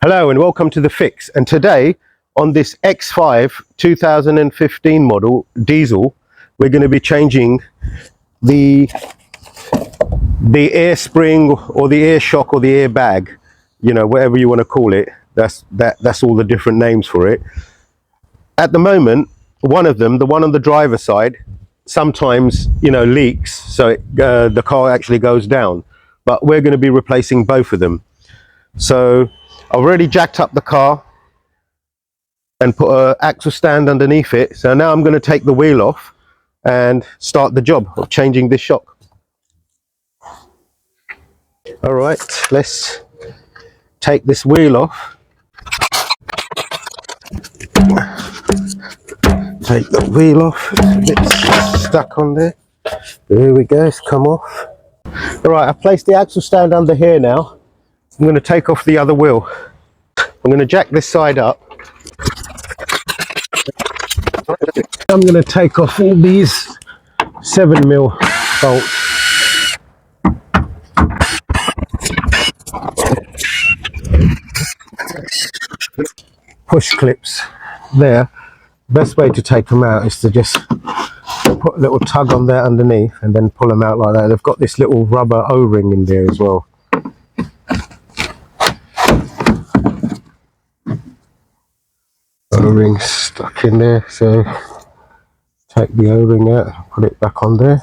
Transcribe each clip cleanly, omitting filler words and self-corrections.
Hello and welcome to The Fix, and today on this X5 2015 model diesel we're going to be changing the air spring or the air shock or the airbag, whatever you want to call it. That's all the different names for it. At the moment, one of them, the one on the driver's side, sometimes leaks, so the car actually goes down, but we're going to be replacing both of them. So I've already jacked up the car and put an axle stand underneath it. So now I'm going to take the wheel off and start the job of changing this shock. All right, let's take this wheel off. Take the wheel off. It's a bit stuck on there. There we go, it's come off. All right, I've placed the axle stand under here now. I'm going to take off the other wheel. I'm going to jack this side up. I'm going to take off all these 7mm bolts. Push clips there. Best way to take them out is to just put a little tug on there underneath and then pull them out like that. They've got this little rubber O-ring in there as well. O-ring stuck in there, so take the O-ring out, put it back on there.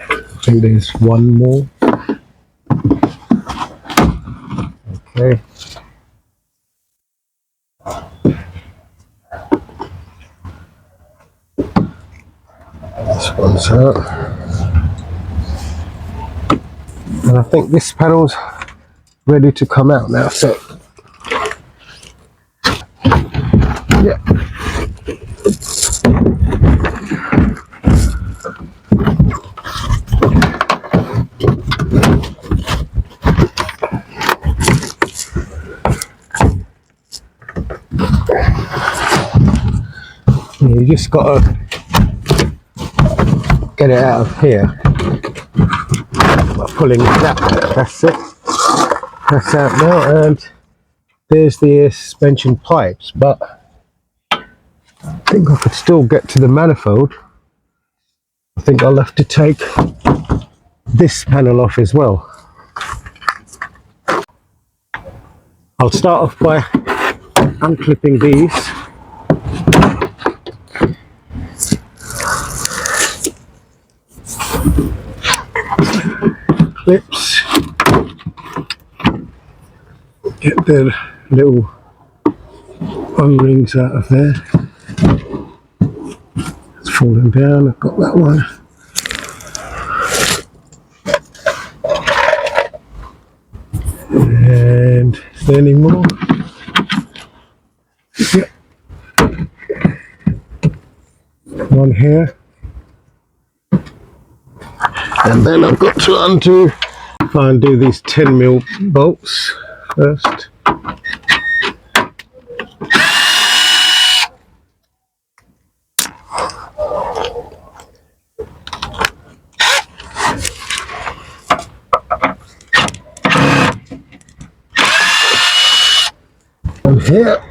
I think there's one more. Okay. This one's out. And I think this panel's ready to come out now, so yeah. You just got to get it out of here by pulling that. That's it. That's out now, and there's the air suspension pipes, but I think I could still get to the manifold. I think I'll have to take this panel off as well. I'll start off by unclipping these. Clips. Get the little O-rings out of there. It's falling down. I've got that one. And is there any more? Yep. One here. And then I've got to undo these 10mm bolts first. And here.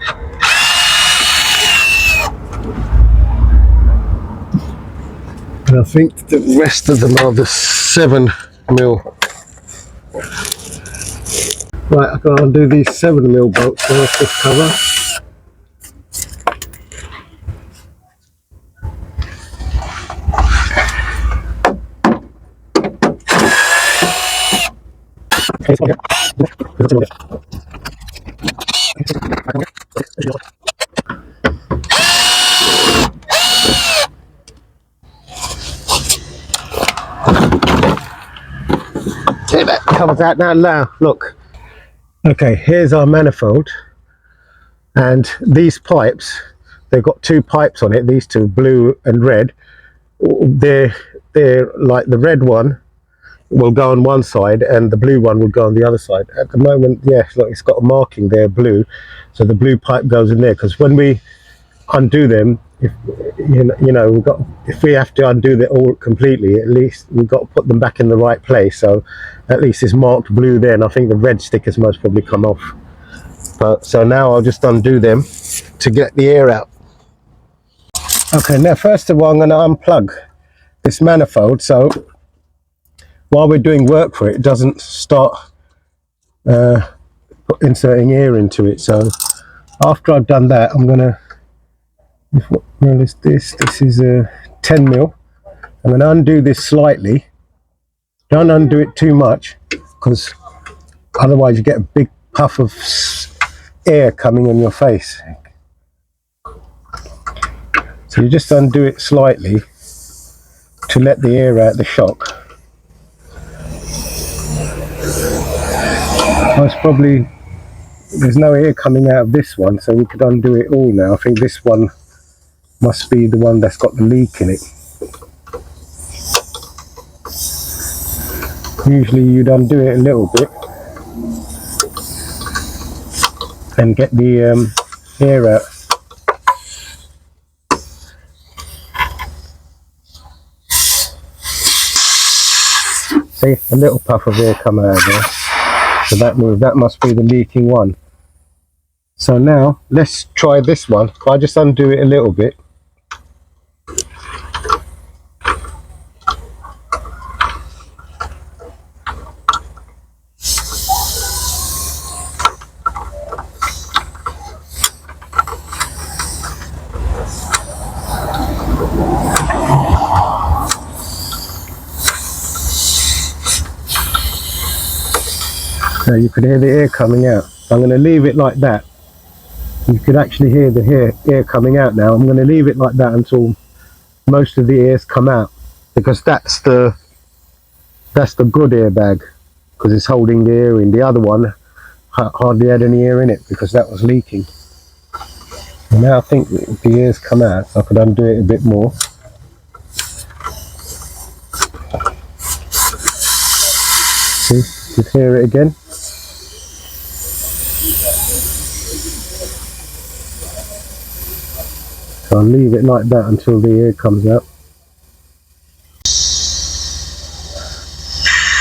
And I think the rest of them are the 7mm. Right, I've got to undo these 7mm bolts off this cover. Okay, that covers that now. Look. Okay, here's our manifold, and these pipes, they've got two pipes on it, these two, blue and red. They're like the red one will go on one side and the blue one will go on the other side. At the moment, yeah, look, it's got a marking there, blue, so the blue pipe goes in there, because when we undo them, if if we have to undo it all completely, at least we've got to put them back in the right place. So at least it's marked blue there, and I think the red stickers most probably come off. So now I'll just undo them to get the air out. Okay, now first of all I'm going to unplug this manifold, so while we're doing work for it, it doesn't start inserting air into it. So after I've done that, I'm going to, what mil is this? This is a 10 mil. I'm going to undo this slightly. Don't undo it too much, because otherwise you get a big puff of air coming on your face. So you just undo it slightly to let the air out the shock. Most probably there's no air coming out of this one, so we could undo it all now. I think this one must be the one that's got the leak in it. Usually you'd undo it a little bit and get the air out. See, a little puff of air coming out there. So that must be the leaking one. So now let's try this one. If I just undo it a little bit. So you could hear the air coming out. I'm going to leave it like that. You could actually hear the air coming out now. I'm going to leave it like that until most of the airs come out, because that's the good airbag, because it's holding the air in. The other one hardly had any air in it because that was leaking. And now I think the air's come out, so I could undo it a bit more. See, you can hear it again. So I'll leave it like that until the air comes out.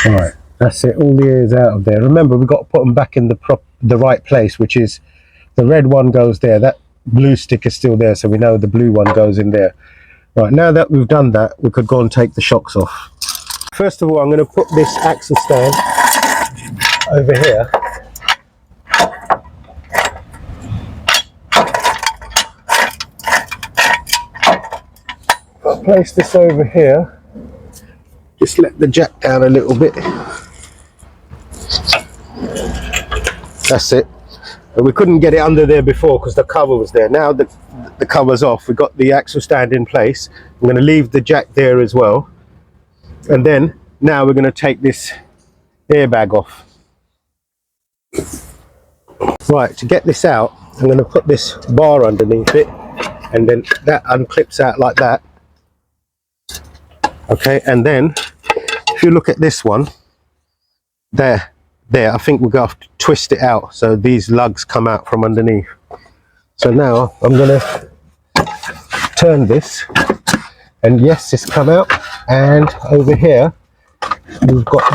Alright, that's it, all the air is out of there. Remember, we've got to put them back in the right place, which is the red one goes there, that blue stick is still there, so we know the blue one goes in there. Right, now that we've done that, we could go and take the shocks off. First of all, I'm going to put this axle stand over here. I'll place this over here. Just let the jack down a little bit. That's it. And we couldn't get it under there before because the cover was there. Now the cover's off, we've got the axle stand in place. I'm going to leave the jack there as well. And then now we're going to take this airbag off. Right, to get this out, I'm going to put this bar underneath it, and then that unclips out like that. Okay, and then if you look at this one, there, I think we're going to have to twist it out so these lugs come out from underneath. So now I'm going to turn this, and yes, it's come out. And over here we've got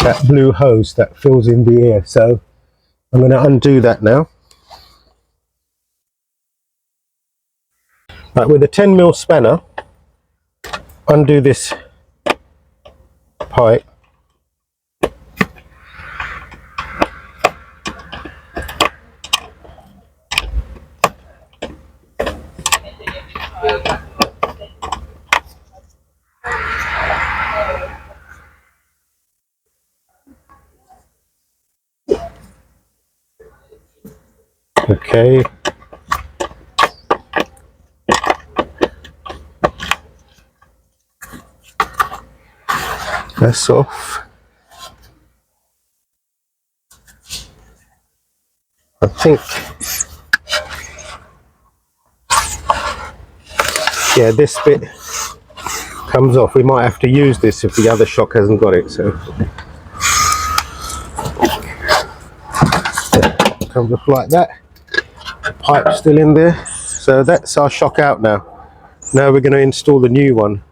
that blue hose that fills in the air. So I'm going to undo that now. Right, with a 10mm spanner, undo this pipe. Okay. That's off. I think, yeah, this bit comes off. We might have to use this if the other shock hasn't got it. So it comes off like that. Pipe's still in there. So that's our shock out now. Now we're going to install the new one.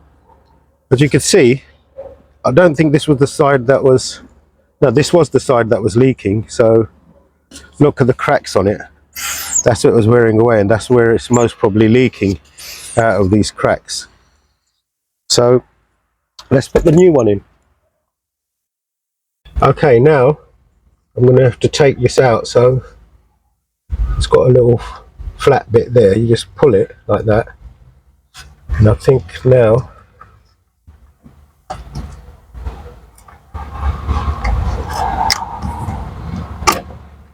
As you can see, I don't think this was the side that was, no, this was the side that was leaking. So look at the cracks on it. That's what it was wearing away, and that's where it's most probably leaking out of these cracks. So let's put the new one in. Okay, now I'm going to have to take this out. So it's got a little flat bit there. You just pull it like that, and I think now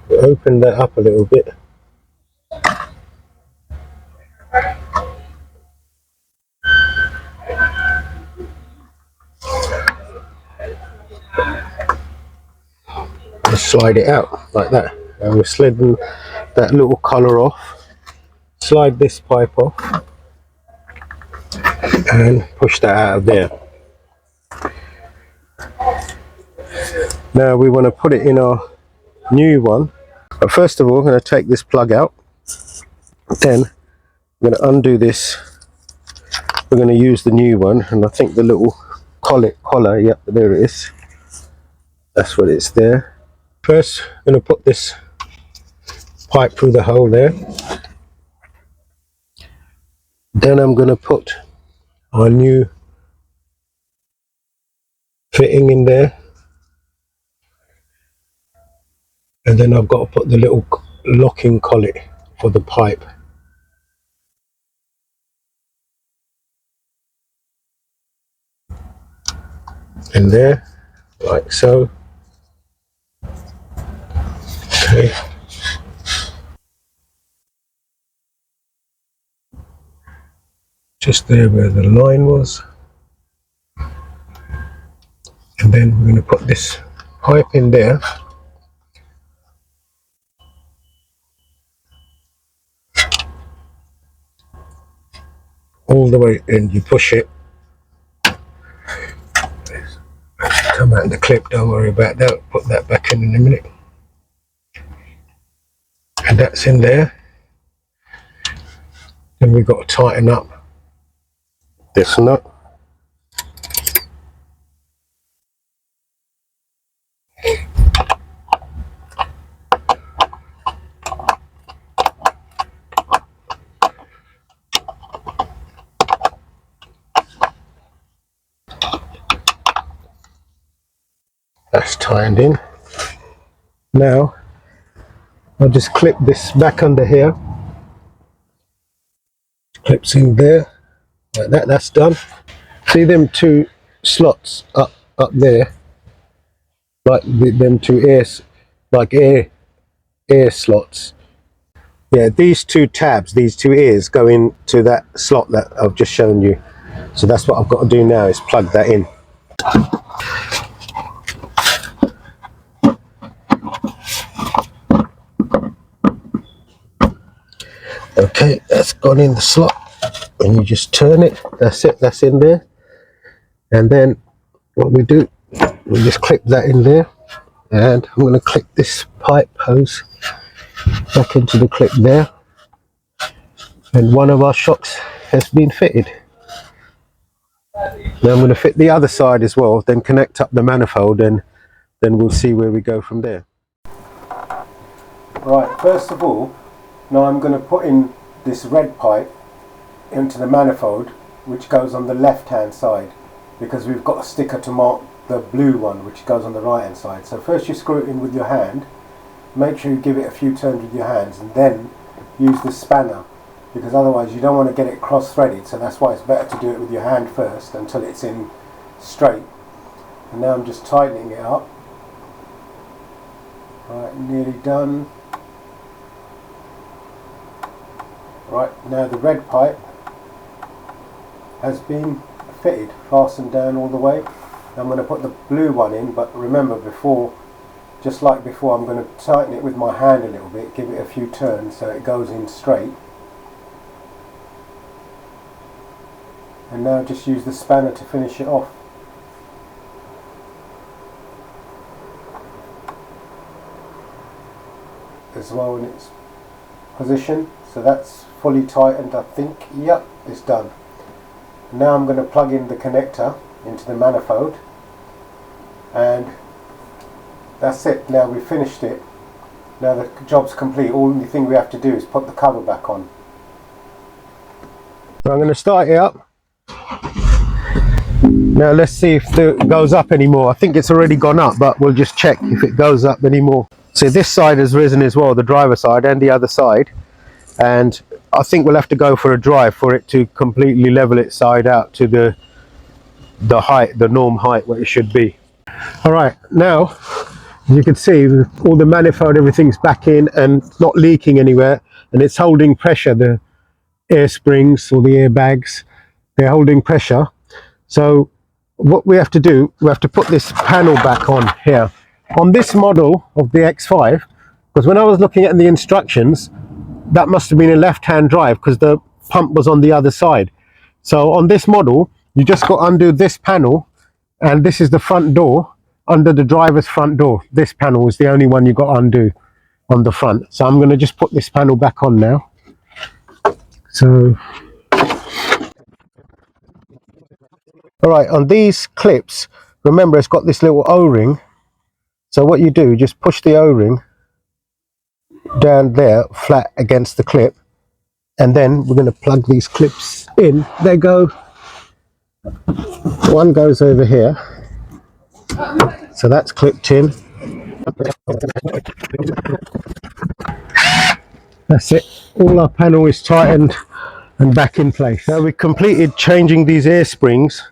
open that up a little bit. Just slide it out like that, and we're sliding that little collar off. Slide this pipe off and push that out of there. Now we want to put it in our new one, but first of all I'm going to take this plug out, then I'm going to undo this. We're going to use the new one, and I think the little collar, yep, there it is, that's what it's there. First I'm going to put this pipe through the hole there, then I'm going to put our new fitting in there, and then I've got to put the little locking collet for the pipe. In there, like so. Okay. Just there where the line was. And then we're going to put this pipe in there. All the way in, you push it. Come out the clip, don't worry about that, put that back in a minute. And that's in there. Then we've got to tighten up this nut. That's tightened in. Now I'll just clip this back under here. Clips in there like that. That's done. See them two slots up there, like them two air slots. Yeah, these two tabs, these two ears go into that slot that I've just shown you. So that's what I've got to do now, is plug that in. Okay, that's gone in the slot, and you just turn it. That's it, that's in there. And then what we do, we just clip that in there, and I'm going to clip this pipe hose back into the clip there, and one of our shocks has been fitted. Now I'm going to fit the other side as well, then connect up the manifold, and then we'll see where we go from there. Right, first of all, now I'm going to put in this red pipe into the manifold, which goes on the left hand side, because we've got a sticker to mark the blue one which goes on the right hand side. So first you screw it in with your hand, make sure you give it a few turns with your hands, and then use the spanner, because otherwise you don't want to get it cross threaded. So that's why it's better to do it with your hand first until it's in straight. And now I'm just tightening it up. Right, nearly done. Right, now the red pipe has been fitted, fastened down all the way. I'm going to put the blue one in, but remember, before, just like before, I'm going to tighten it with my hand a little bit, give it a few turns so it goes in straight. And now just use the spanner to finish it off. As well in its position, so that's fully tightened, I think. Yep, it's done. Now I'm going to plug in the connector into the manifold, and that's it. Now we've finished it. Now the job's complete. All the thing we have to do is put the cover back on. So I'm going to start it up. Now let's see if it goes up anymore. I think it's already gone up, but we'll just check if it goes up anymore. So this side has risen as well, the driver's side and the other side. And I think we'll have to go for a drive for it to completely level its side out to the height, the norm height where it should be. All right, now you can see all the manifold, everything's back in and not leaking anywhere, and it's holding pressure. The air springs or the airbags, they're holding pressure. So what we have to do, we have to put this panel back on here on this model of the X5, because when I was looking at the instructions, that must have been a left-hand drive because the pump was on the other side. So on this model, you just got to undo this panel, and this is the front door. Under the driver's front door, this panel is the only one you got to undo on the front. So I'm going to just put this panel back on now. So all right, on these clips, remember it's got this little O-ring. So what you do, just push the O-ring down there flat against the clip, and then we're going to plug these clips in. They go, one goes over here, so that's clipped in. That's it, all our panel is tightened and back in place. Now we completed changing these air springs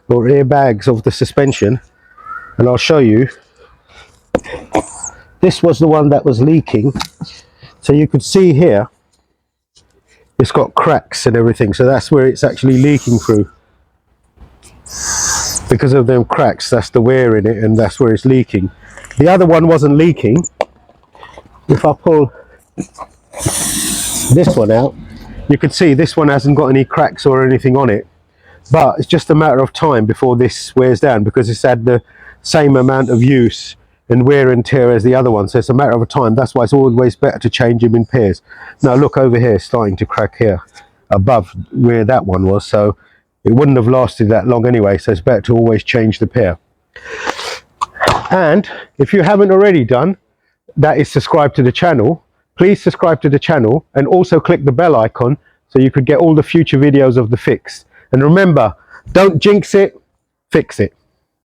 or airbags of the suspension, and I'll show you. This was the one that was leaking, so you could see here it's got cracks and everything, so that's where it's actually leaking through. Because of them cracks, that's the wear in it, and that's where it's leaking. The other one wasn't leaking. If I pull this one out, you can see this one hasn't got any cracks or anything on it, but it's just a matter of time before this wears down, because it's had the same amount of use and wear and tear as the other one, so it's a matter of time. That's why it's always better to change them in pairs. Now look over here, it's starting to crack here above where that one was, so it wouldn't have lasted that long anyway, so it's better to always change the pair. And if you haven't already done, that is subscribe to the channel. Please subscribe to the channel and also click the bell icon so you could get all the future videos of the fix. And remember, don't jinx it, fix it.